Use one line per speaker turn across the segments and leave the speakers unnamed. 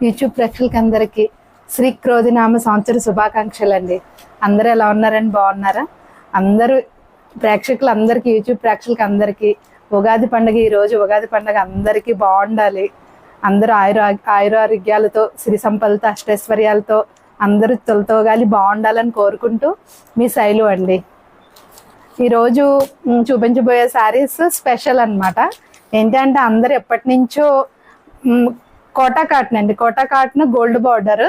YouTube ప్రేక్షకులకి అందరికీ శ్రీ క్రోధినామ సంవత్సర శుభాకాంక్షలు అండి. అందరూ ఎలా ఉన్నారని బాగున్నారా? అందరూ ప్రేక్షకులందరికీ, యూట్యూబ్ ప్రేక్షకులకి అందరికీ ఉగాది పండుగ, ఈరోజు ఉగాది పండుగ అందరికీ బాగుండాలి. అందరూ ఆయురారోగ్యాలతో, సిరి సంపదలతో, అష్టైశ్వర్యాలతో అందరూ తొలతోగాలి బాగుండాలని కోరుకుంటూ మీ శైలు అండి. ఈరోజు చూపించబోయే శారీస్ స్పెషల్ అనమాట. ఏంటంటే అందరు ఎప్పటి నుంచో కోటా కాటన్ అండి, కోటా కాటన్ గోల్డ్ బార్డర్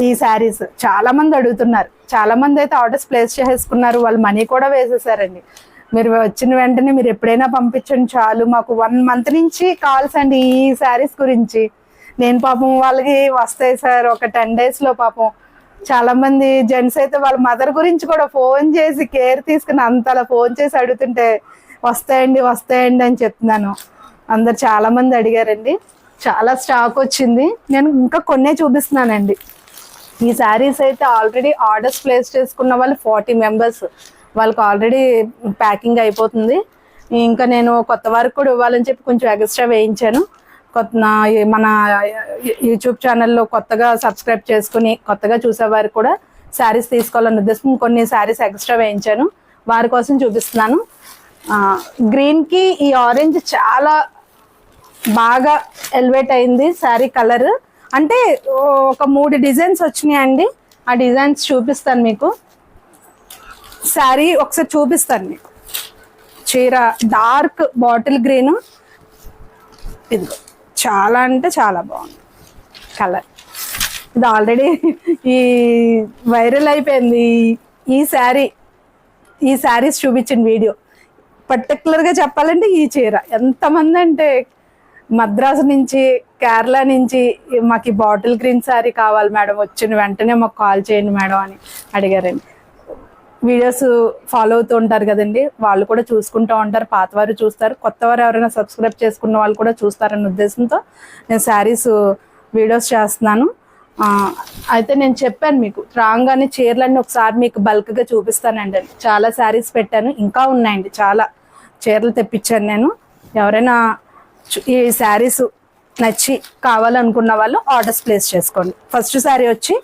ఈ శారీస్ చాలా మంది అడుగుతున్నారు. చాలా మంది అయితే ఆర్డర్స్ ప్లేస్ చేసుకున్నారు, వాళ్ళు మనీ కూడా వేసేసారండి. మీరు వచ్చిన వెంటనే మీరు ఎప్పుడైనా పంపించండి చాలు. మాకు 1 month నుంచి కాల్స్ అండి ఈ శారీస్ గురించి. నేను పాపం వాళ్ళకి వస్తాయి సార్ ఒక 10 days లో. పాపం చాలా మంది జెంట్స్ అయితే వాళ్ళ మదర్ గురించి కూడా ఫోన్ చేసి కేర్ తీసుకుని అంతలా ఫోన్ చేసి అడుగుతుంటే వస్తాయండి అని చెప్తున్నాను. అందరు చాలా మంది అడిగారండి. చాలా స్టాక్ వచ్చింది. నేను ఇంకా కొన్నే చూపిస్తున్నానండి. ఈ శారీస్ అయితే ఆల్రెడీ ఆర్డర్స్ ప్లేస్ చేసుకున్న వాళ్ళు 40 members, వాళ్ళకి ఆల్రెడీ ప్యాకింగ్ అయిపోతుంది. ఇంకా నేను కొత్త వారికి కూడా ఇవ్వాలని చెప్పి కొంచెం ఎక్స్ట్రా వేయించాను. మన యూట్యూబ్ ఛానల్లో కొత్తగా సబ్స్క్రైబ్ చేసుకుని కొత్తగా చూసేవారికి కూడా శారీస్ తీసుకోవాలన్న ఉద్దేశం కొన్ని శారీస్ ఎక్స్ట్రా వేయించాను. వారి కోసం చూపిస్తున్నాను. గ్రీన్కి ఈ ఆరెంజ్ చాలా బాగా ఎలివేట్ అయింది శారీ కలర్. అంటే ఒక 3 డిజైన్స్ వచ్చినాయండి. ఆ డిజైన్స్ చూపిస్తాను మీకు. శారీ ఒకసారి చూపిస్తాను మీకు. చీర డార్క్ బాటిల్ గ్రీన్, ఇది చాలా అంటే చాలా బాగుంది కలర్. ఇది ఆల్రెడీ ఈ వైరల్ అయిపోయింది ఈ శారీస్ చూపించిన వీడియో. పర్టికులర్గా చెప్పాలంటే ఈ చీర ఎంతమంది అంటే మద్రాసు నుంచి, కేరళ నుంచి మాకు ఈ బాటిల్ గ్రీన్ శారీ కావాలి మేడం, వచ్చిన వెంటనే మాకు కాల్ చేయండి మేడం అని అడిగారండి. వీడియోస్ ఫాలో అవుతూ ఉంటారు కదండి, వాళ్ళు కూడా చూసుకుంటూ ఉంటారు. పాతవారు చూస్తారు, కొత్తవారు ఎవరైనా సబ్స్క్రైబ్ చేసుకున్న వాళ్ళు కూడా చూస్తారన్న ఉద్దేశంతో నేను శారీస్ వీడియోస్ చేస్తున్నాను. అయితే నేను చెప్పాను మీకు రాగానే చీరలన్నీ ఒకసారి మీకు బల్క్గా చూపిస్తానండి. చాలా శారీస్ పెట్టాను, ఇంకా ఉన్నాయండి. చాలా చీరలు తెప్పించాను నేను. ఎవరైనా ఈ శారీస్ నచ్చి కావాలనుకున్న వాళ్ళు ఆర్డర్స్ ప్లేస్ చేసుకోండి. ఫస్ట్ శారీ వచ్చి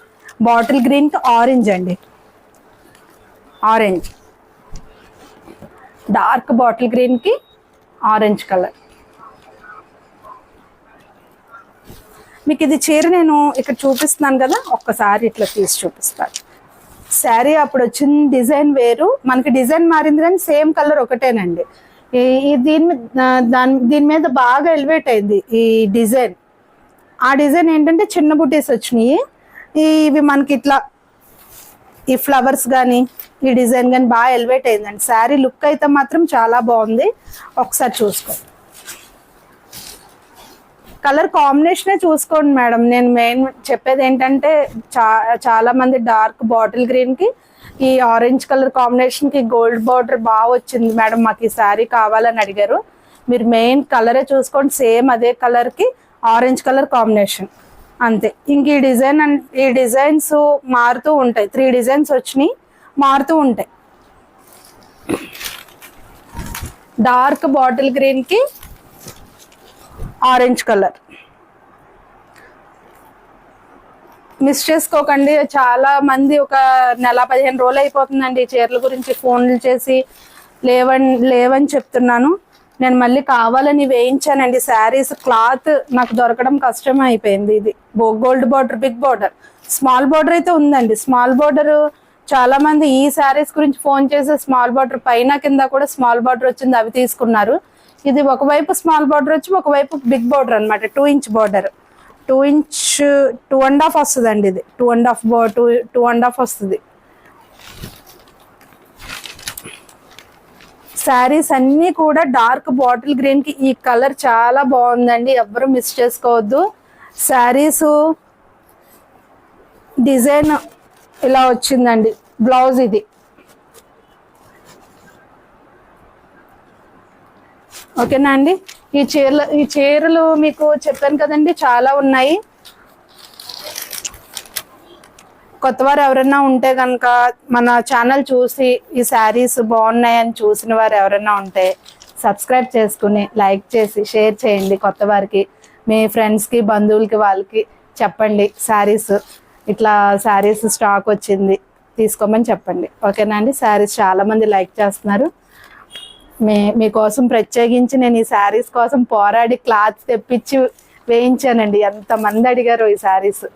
బాటిల్ గ్రీన్కి ఆరెంజ్ అండి. ఆరెంజ్ డార్క్ బాటిల్ గ్రీన్కి ఆరెంజ్ కలర్. మీకు ఇది చీర నేను ఇక్కడ చూపిస్తున్నాను కదా, ఒక్కసారి ఇట్లా తీసి చూపిస్తాను. శారీ అప్పుడు వచ్చిన డిజైన్ వేరు, మనకి డిజైన్ మారింది కానీ సేమ్ కలర్ ఒకటేనండి. దీని మీద బాగా ఎలివేట్ అయింది ఈ డిజైన్. ఆ డిజైన్ ఏంటంటే చిన్న బుటీస్ వచ్చినాయి. ఇవి మనకి ఇట్లా ఈ ఫ్లవర్స్ కానీ ఈ డిజైన్ కానీ బాగా ఎలివేట్ అయిందండి. శారీ లుక్ అయితే మాత్రం చాలా బాగుంది. ఒకసారి చూసుకోండి. కలర్ కాంబినేషనే చూసుకోండి మేడం. నేను మెయిన్ చెప్పేది ఏంటంటే చాలా మంది డార్క్ బాటిల్ గ్రీన్కి ఈ ఆరెంజ్ కలర్ కాంబినేషన్కి గోల్డ్ బార్డర్ బాగా వచ్చింది మేడం, మాకు ఈ శారీ కావాలని అడిగారు. మీరు మెయిన్ కలరే చూసుకోండి. సేమ్ అదే కలర్కి ఆరెంజ్ కలర్ కాంబినేషన్ అంతే. ఇంక ఈ డిజైన్స్ మారుతూ ఉంటాయి. 3 డిజైన్స్ వచ్చినాయి, మారుతూ ఉంటాయి. డార్క్ బాటిల్ గ్రీన్కి ఆరెంజ్ కలర్ మిస్ చేసుకోకండి. చాలా మంది ఒక 15 రోజులు అయిపోతుందండి ఈ చీరల గురించి ఫోన్లు చేసి లేవని చెప్తున్నాను. నేను మళ్ళీ కావాలని వేయించానండి శారీస్. క్లాత్ నాకు దొరకడం కష్టం అయిపోయింది. ఇది gold border, big border, small border అయితే ఉందండి. స్మాల్ బార్డర్ చాలా మంది ఈ శారీస్ గురించి ఫోన్ చేసి స్మాల్ బార్డర్ పైన కింద కూడా స్మాల్ బార్డర్ వచ్చింది, అవి తీసుకున్నారు. ఇది ఒకవైపు స్మాల్ బార్డర్ వచ్చి ఒకవైపు బిగ్ బార్డర్ అనమాట. 2 inch బార్డర్, 2 inch 2.5 వస్తుందండి. ఇది 2.5 వస్తుంది. శారీస్ అన్నీ కూడా డార్క్ బాటిల్ గ్రీన్కి ఈ కలర్ చాలా బాగుందండి, ఎవ్వరూ మిస్ చేసుకోవద్దు. శారీస్ డిజైన్ ఇలా వచ్చిందండి. బ్లౌజ్ ఇది. ఓకేనా అండి? ఈ చీరలు మీకు చెప్పాను కదండి, చాలా ఉన్నాయి. కొత్తవారు ఎవరైనా ఉంటే కనుక మన ఛానల్ చూసి ఈ శారీస్ బాగున్నాయని చూసిన వారు ఎవరైనా ఉంటే సబ్స్క్రైబ్ చేసుకుని లైక్ చేసి షేర్ చేయండి. కొత్త వారికి మీ ఫ్రెండ్స్కి బంధువులకి వాళ్ళకి చెప్పండి, శారీస్ ఇట్లా శారీస్ స్టాక్ వచ్చింది తీసుకోమని చెప్పండి. ఓకేనా అండి. శారీస్ చాలామంది లైక్ చేస్తున్నారు. మీకోసం ప్రత్యేకించి నేను ఈ శారీస్ కోసం పోరాడి క్లాత్ తెప్పించి వేయించానండి. ఎంతమంది అడిగారు ఈ శారీస్.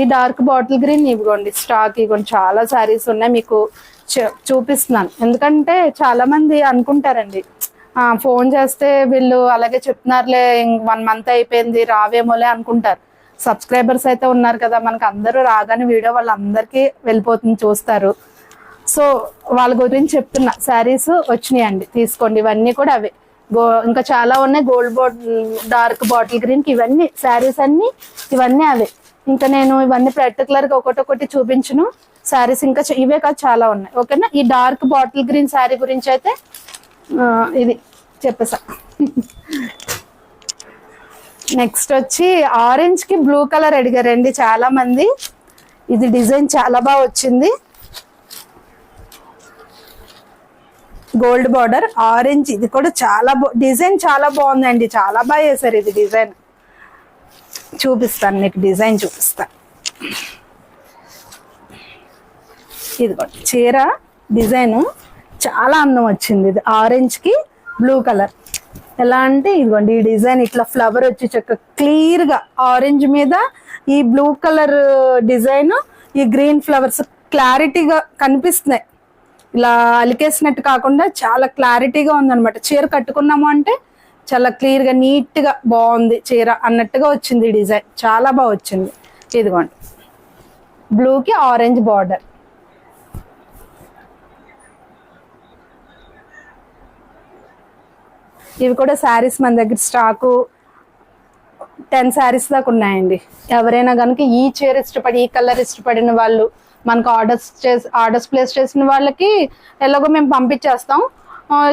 ఈ డార్క్ బాటిల్ గ్రీన్ ఇవ్వండి స్టాక్, ఇవ్వండి చాలా శారీస్ ఉన్నాయి, మీకు చూపిస్తున్నాను. ఎందుకంటే చాలామంది అనుకుంటారండి, ఫోన్ చేస్తే వీళ్ళు అలాగే చెప్తున్నారులే 1 month అయిపోయింది రావేమోలే అనుకుంటారు. సబ్స్క్రైబర్స్ అయితే ఉన్నారు కదా మనకు, అందరూ రాగానే వీడియో వాళ్ళందరికీ వెళ్ళిపోతుంది చూస్తారు. సో వాళ్ళ గురించి చెప్తున్నా. శారీస్ వచ్చినాయండి తీసుకోండి. ఇవన్నీ కూడా అవే. ఇంకా చాలా ఉన్నాయి. గోల్డ్ డార్క్ బాటిల్ గ్రీన్కి ఇవన్నీ శారీస్ అన్నీ ఇవన్నీ అవే. ఇంకా నేను ఇవన్నీ పర్టికులర్గా ఒకటొకటి చూపించును. శారీస్ ఇంకా ఇవే కాదు చాలా ఉన్నాయి. ఓకేనా. ఈ డార్క్ బాటిల్ గ్రీన్ శారీ గురించి అయితే ఇది చెప్పేసా. నెక్స్ట్ వచ్చి ఆరెంజ్కి బ్లూ కలర్ అడిగారండి చాలా మంది. ఇది డిజైన్ చాలా బాగా వచ్చింది. గోల్డ్ బార్డర్ ఆరెంజ్, ఇది కూడా చాలా డిజైన్ చాలా బాగుందండి. చాలా బాగా చేశారు ఇది డిజైన్. చూపిస్తాను మీకు, డిజైన్ చూపిస్తాను. ఇదిగోండి చీర డిజైన్ చాలా అందం వచ్చింది. ఇది ఆరెంజ్కి బ్లూ కలర్. ఎలా అంటే ఇదిగోండి ఈ డిజైన్ ఇట్లా ఫ్లవర్ వచ్చి చక్క క్లియర్గా ఆరెంజ్ మీద ఈ బ్లూ కలర్ డిజైన్, ఈ గ్రీన్ ఫ్లవర్స్ క్లారిటీగా కనిపిస్తున్నాయి. ఇలా అలికేసినట్టు కాకుండా చాలా క్లారిటీగా ఉందన్నమాట. చీర కట్టుకున్నాము అంటే చాలా క్లియర్గా నీట్గా బాగుంది చీర అన్నట్టుగా వచ్చింది డిజైన్. చాలా బాగా వచ్చింది. ఇదిగోండి బ్లూకి ఆరెంజ్ బార్డర్. ఇవి కూడా శారీస్ మన దగ్గర స్టాకు 10 శారీస్ దాకా ఉన్నాయండి. ఎవరైనా కనుక ఈ చీర ఇష్టపడి ఈ కలర్ ఇష్టపడిన వాళ్ళు మనకు ఆర్డర్స్ ప్లేస్ చేసిన వాళ్ళకి ఎలాగో మేము పంపించేస్తాం.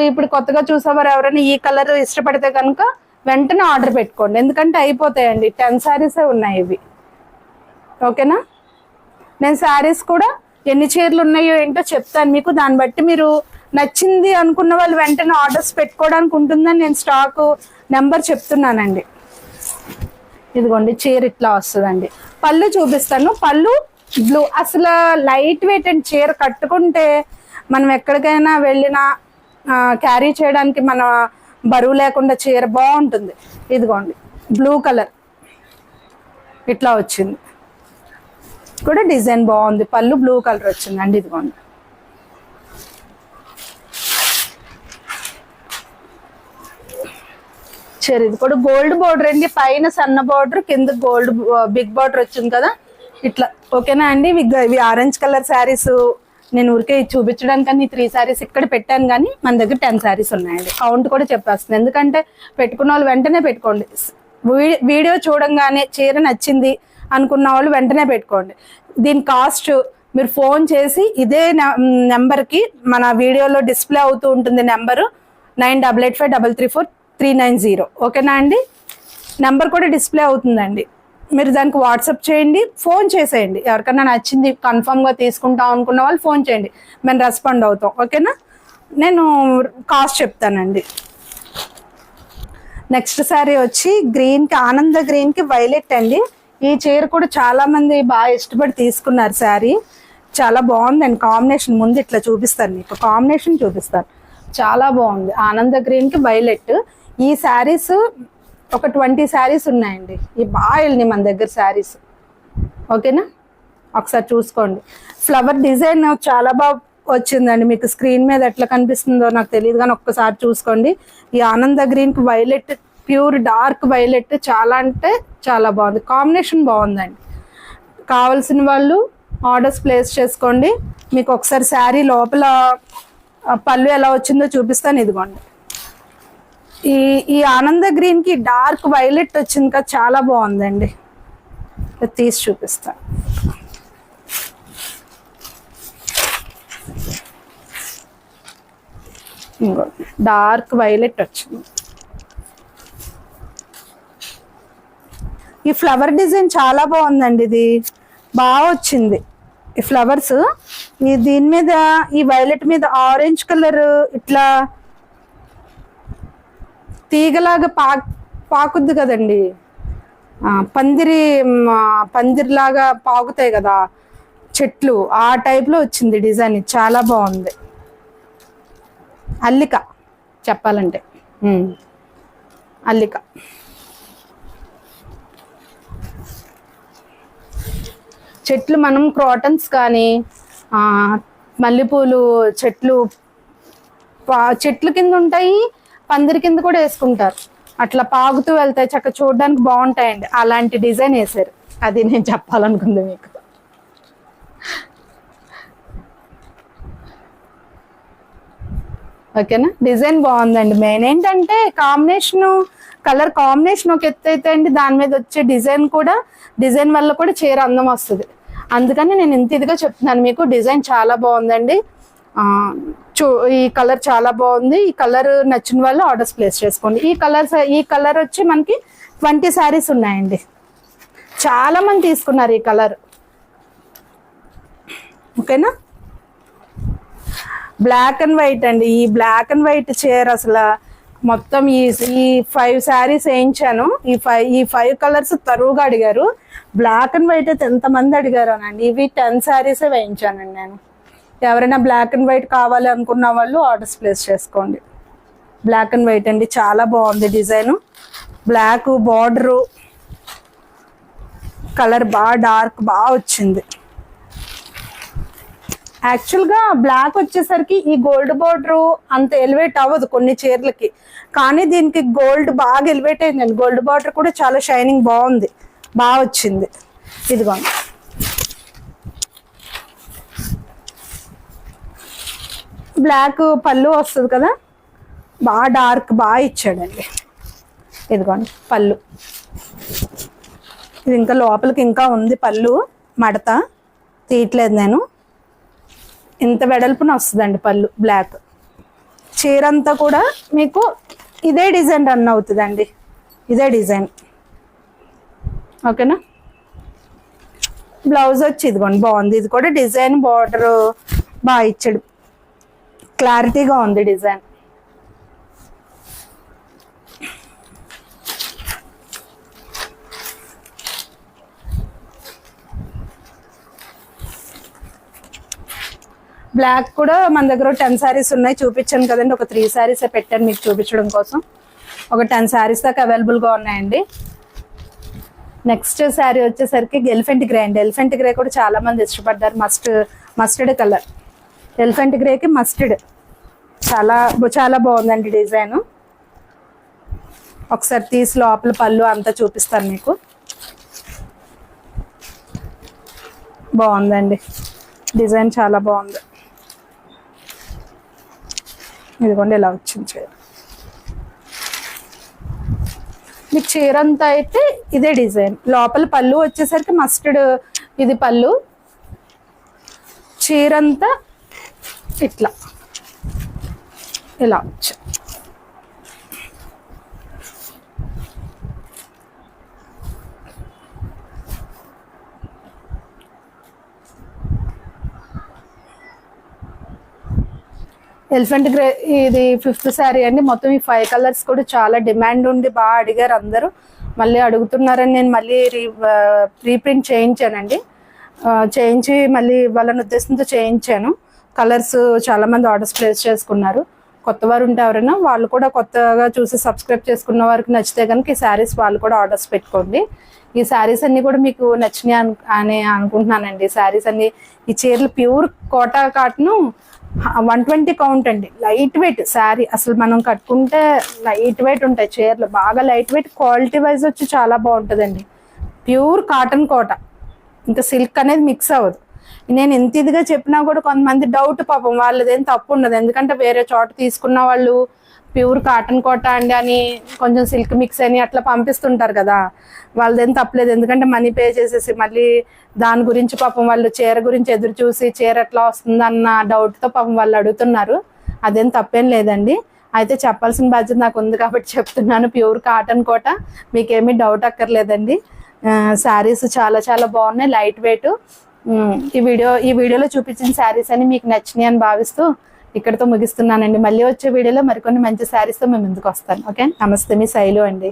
ఇప్పుడు కొత్తగా చూసేవారు ఎవరైనా ఈ కలర్ ఇష్టపడితే కనుక వెంటనే ఆర్డర్ పెట్టుకోండి, ఎందుకంటే అయిపోతాయండి. 10 శారీసే ఉన్నాయి ఇవి. ఓకేనా. నేను శారీస్ కూడా ఎన్ని చీరలు ఉన్నాయో ఏంటో చెప్తాను మీకు. దాన్ని బట్టి మీరు నచ్చింది అనుకున్న వాళ్ళు వెంటనే ఆర్డర్స్ పెట్టుకోవడానికి ఉంటుందని నేను స్టాక్ నెంబర్ చెప్తున్నానండి. ఇదిగోండి చీర ఇట్లా వస్తుందండి. పళ్ళు చూపిస్తాను. పళ్ళు బ్లూ, అసలు లైట్ వెయిట్ అండ్ చీర కట్టుకుంటే మనం ఎక్కడికైనా వెళ్ళినా క్యారీ చేయడానికి మన బరువు లేకుండా చీర బాగుంటుంది. ఇదిగోండి బ్లూ కలర్ ఇట్లా వచ్చింది కూడా డిజైన్ బాగుంది. పళ్ళు బ్లూ కలర్ వచ్చిందండి. ఇదిగోండి చీర. ఇది కూడా గోల్డ్ బార్డర్ అండి. పైన సన్న బార్డర్, కింద గోల్డ్ బిగ్ బార్డర్ వచ్చింది కదా ఇట్లా. ఓకేనా అండి. ఇవి ఆరెంజ్ కలర్ శారీస్ నేను ఊరికే చూపించడానికి 3 శారీస్ ఇక్కడ పెట్టాను, కానీ మన దగ్గర 10 శారీస్ ఉన్నాయండి. కౌంట్ కూడా చెప్పేస్తుంది, ఎందుకంటే పెట్టుకున్న వాళ్ళు వెంటనే పెట్టుకోండి. వీడియో చూడంగానే చీర నచ్చింది అనుకున్న వాళ్ళు వెంటనే పెట్టుకోండి. దీని కాస్ట్ మీరు ఫోన్ చేసి ఇదే నెంబర్కి, మన వీడియోలో డిస్ప్లే అవుతూ ఉంటుంది నెంబరు 9885334390. ఓకేనా అండి. నెంబర్ కూడా డిస్ప్లే అవుతుందండి. మీరు దానికి వాట్సాప్ చేయండి, ఫోన్ చేసేయండి. ఎవరికైనా నచ్చింది కన్ఫామ్గా తీసుకుంటాం అనుకున్న వాళ్ళు ఫోన్ చేయండి, మేము రెస్పాండ్ అవుతాం. ఓకేనా. నేను కాస్ట్ చెప్తానండి. నెక్స్ట్ శారీ వచ్చి గ్రీన్కి, ఆనంద గ్రీన్కి వైలెట్ అండి. ఈ చీర కూడా చాలా మంది బాగా ఇష్టపడి తీసుకున్నారు. శారీ చాలా బాగుందండి. కాంబినేషన్ ముందు ఇట్లా చూపిస్తాను మీకు, కాంబినేషన్ చూపిస్తాను. చాలా బాగుంది. ఆనంద గ్రీన్కి వైలెట్. ఈ శారీస్ ఒక 20 శారీస్ ఉన్నాయండి. ఈ బాగా వెళ్ళినాయి మన దగ్గర శారీస్. ఓకేనా. ఒకసారి చూసుకోండి. ఫ్లవర్ డిజైన్ చాలా బాగా వచ్చిందండి. మీకు స్క్రీన్ మీద ఎట్లా కనిపిస్తుందో నాకు తెలియదు, కానీ ఒక్కసారి చూసుకోండి. ఈ ఆనంద గ్రీన్కి వైలెట్, ప్యూర్ డార్క్ వైలెట్ చాలా అంటే చాలా బాగుంది. కాంబినేషన్ బాగుందండి. కావాల్సిన వాళ్ళు ఆర్డర్స్ ప్లేస్ చేసుకోండి. మీకు ఒకసారి శారీ లోపల పళ్ళు ఎలా వచ్చిందో చూపిస్తాను. ఇదిగోండి ఈ ఆనంద గ్రీన్కి డార్క్ వైలెట్ వచ్చింది కదా, చాలా బాగుందండి. తీసి చూపిస్తాను. ఇంకోటి డార్క్ వైలెట్ వచ్చింది. ఈ ఫ్లవర్ డిజైన్ చాలా బాగుందండి. ఇది బాగా వచ్చింది. ఈ ఫ్లవర్స్ దీని మీద, ఈ వైలెట్ మీద ఆరెంజ్ కలర్ ఇట్లా తీగలాగా పాకుద్ది కదండి, పందిరిలాగా పాకుతాయి కదా చెట్లు, ఆ టైప్లో వచ్చింది డిజైన్. చాలా బాగుంది. అల్లిక చెప్పాలంటే అల్లిక. చెట్లు మనం క్రాటన్స్ కానీ మల్లెపూలు చెట్లు కింద ఉంటాయి, పందిరి కింద కూడా వేసుకుంటారు. అట్లా పాగుతూ వెళ్తాయి, చక్కగా చూడడానికి బాగుంటాయండి. అలాంటి డిజైన్ వేసారు. అది నేను చెప్పాలనుకుంది మీకు. ఓకేనా? డిజైన్ బాగుందండి. మెయిన్ ఏంటంటే కలర్ కాంబినేషన్ ఒక ఎత్తు అయితే అండి, దాని మీద వచ్చే డిజైన్ వల్ల కూడా చీర అందం వస్తుంది. అందుకని నేను ఇంత ఇదిగా చెప్తున్నాను మీకు. డిజైన్ చాలా బాగుందండి. ఈ కలర్ చాలా బాగుంది. ఈ కలర్ నచ్చిన వాళ్ళు ఆర్డర్స్ ప్లేస్ చేసుకోండి. ఈ కలర్ వచ్చి మనకి 20 శారీస్ ఉన్నాయండి. చాలా మంది తీసుకున్నారు ఈ కలర్. ఓకేనా? బ్లాక్ అండ్ వైట్ అండి. ఈ బ్లాక్ అండ్ వైట్ చీర అసలు మొత్తం ఈ 5 శారీస్ వేయించాను. ఈ 5 కలర్స్ తరువుగా అడిగారు. బ్లాక్ అండ్ వైట్ అయితే ఎంతమంది అడిగారు అనండి. ఇవి 10 శారీసే వేయించానండి నేను. ఎవరైనా బ్లాక్ అండ్ వైట్ కావాలి అనుకున్న వాళ్ళు ఆర్డర్స్ ప్లేస్ చేసుకోండి. బ్లాక్ అండ్ వైట్ అండి, చాలా బాగుంది design. Black border colour dark వచ్చింది. యాక్చువల్గా బ్లాక్ వచ్చేసరికి ఈ గోల్డ్ బార్డర్ అంత ఎలివేట్ అవ్వదు కొన్ని చీరలకి, కానీ దీనికి గోల్డ్ బాగా ఎలివేట్ అయిందండి. గోల్డ్ బార్డర్ కూడా చాలా షైనింగ్ బాగుంది, బాగా వచ్చింది. ఇదిగోండి, బ్లాక్ పళ్ళు వస్తుంది కదా, బాగా డార్క్ ఇచ్చాడండి. ఇదిగోండి పళ్ళు. ఇది ఇంకా లోపలికి ఇంకా ఉంది పళ్ళు, మడత తీయట్లేదు నేను. ఇంత వెడల్పున వస్తుందండి పళ్ళు. బ్లాక్ చీర అంతా కూడా మీకు ఇదే డిజైన్ రన్ అవుతుందండి, ఇదే డిజైన్. ఓకేనా? బ్లౌజ్ వచ్చి ఇదిగోండి బాగుంది. ఇది కూడా డిజైన్ బార్డర్ బాగా ఇచ్చాడు, క్లారిటీగా ఉంది డిజైన్. బ్లాక్ కూడా మన దగ్గర 10 శారీస్ ఉన్నాయి, చూపించాను కదండి. ఒక 3 శారీస్ పెట్టాను మీకు చూపించడం కోసం. ఒక 10 శారీస్ దాకా అవైలబుల్గా ఉన్నాయండి. నెక్స్ట్ శారీ వచ్చేసరికి ఎలిఫెంట్ గ్రే అండి. ఎలిఫెంట్ గ్రే కూడా చాలా మంది ఇష్టపడ్డారు. మస్టర్డ్ కలర్, ఎలిఫెంట్ గ్రేకి మస్టర్డ్ చాలా చాలా బాగుందండి డిజైన్. ఒకసారి తీసి లోపల పళ్ళు అంతా చూపిస్తాను మీకు. బాగుందండి డిజైన్, చాలా బాగుంది. ఇదిగోండి ఇలా వచ్చింది చీర. మీకు చీర అంతా అయితే ఇదే డిజైన్. లోపల పళ్ళు వచ్చేసరికి మస్టర్డ్ ఇది పళ్ళు. చీర అంతా ఇట్లా ఇలా వచ్చి ఎలిఫెంట్ గ్రే. ఇది 5th శారీ అండి. మొత్తం ఈ 5 కలర్స్ కూడా చాలా డిమాండ్ ఉండి బాగా అడిగారు అందరూ. మళ్ళీ అడుగుతున్నారని నేను మళ్ళీ రీప్రింట్ చేయించానండి. చేయించి మళ్ళీ వాళ్ళని ఉద్దేశంతో చేయించాను. కలర్స్ చాలా మంది ఆర్డర్స్ ప్లేస్ చేసుకున్నారు. కొత్త వారు ఉంటే ఎవరైనా వాళ్ళు కూడా కొత్తగా చూసి సబ్స్క్రైబ్ చేసుకున్న వారికి నచ్చితే కనుక ఈ శారీస్ వాళ్ళు కూడా ఆర్డర్స్ పెట్టుకోండి. ఈ శారీస్ అన్ని కూడా మీకు నచ్చినాయి అని అనుకుంటున్నానండి. శారీస్ అన్ని, ఈ చీరలు ప్యూర్ కోటా కాటను 120 కౌంట్ అండి. లైట్ వెయిట్ శారీ, అసలు మనం కట్టుకుంటే లైట్ వెయిట్ ఉంటాయి చీరలు, బాగా లైట్ వెయిట్. క్వాలిటీ వైజ్ వచ్చి చాలా బాగుంటుందండి. ప్యూర్ కాటన్ కోట, ఇంకా సిల్క్ అనేది మిక్స్ అవ్వదు. నేను ఎంత ఇదిగా చెప్పినా కూడా కొంతమంది డౌట్, పాపం వాళ్ళదేం తప్పు ఉండదు. ఎందుకంటే వేరే చోట తీసుకున్న వాళ్ళు ప్యూర్ కాటన్ కోట అండి అని కొంచెం సిల్క్ మిక్స్ అని అట్లా పంపిస్తుంటారు కదా, వాళ్ళదేం తప్పలేదు. ఎందుకంటే మనీ పే చేసేసి మళ్ళీ దాని గురించి పాపం వాళ్ళు చీర గురించి ఎదురు చూసి చీర ఎట్లా వస్తుందన్న డౌట్తో పాపం వాళ్ళు అడుగుతున్నారు. అదేం తప్పేం లేదండి. అయితే చెప్పాల్సిన బాధ్యత నాకు ఉంది కాబట్టి చెప్తున్నాను. ప్యూర్ కాటన్ కోట, మీకేమీ డౌట్ అక్కర్లేదండి. శారీస్ చాలా చాలా బాగున్నాయి, లైట్ వెయిట్. ఈ వీడియోలో చూపించిన శారీస్ అని మీకు నచ్చినాయి అని భావిస్తూ ఇక్కడితో ముగిస్తున్నానండి. మళ్ళీ వచ్చే వీడియోలో మరికొన్ని మంచి శారీస్తో మేము ముందుకు వస్తాను. ఓకే, నమస్తే, మీ శైలు అండి.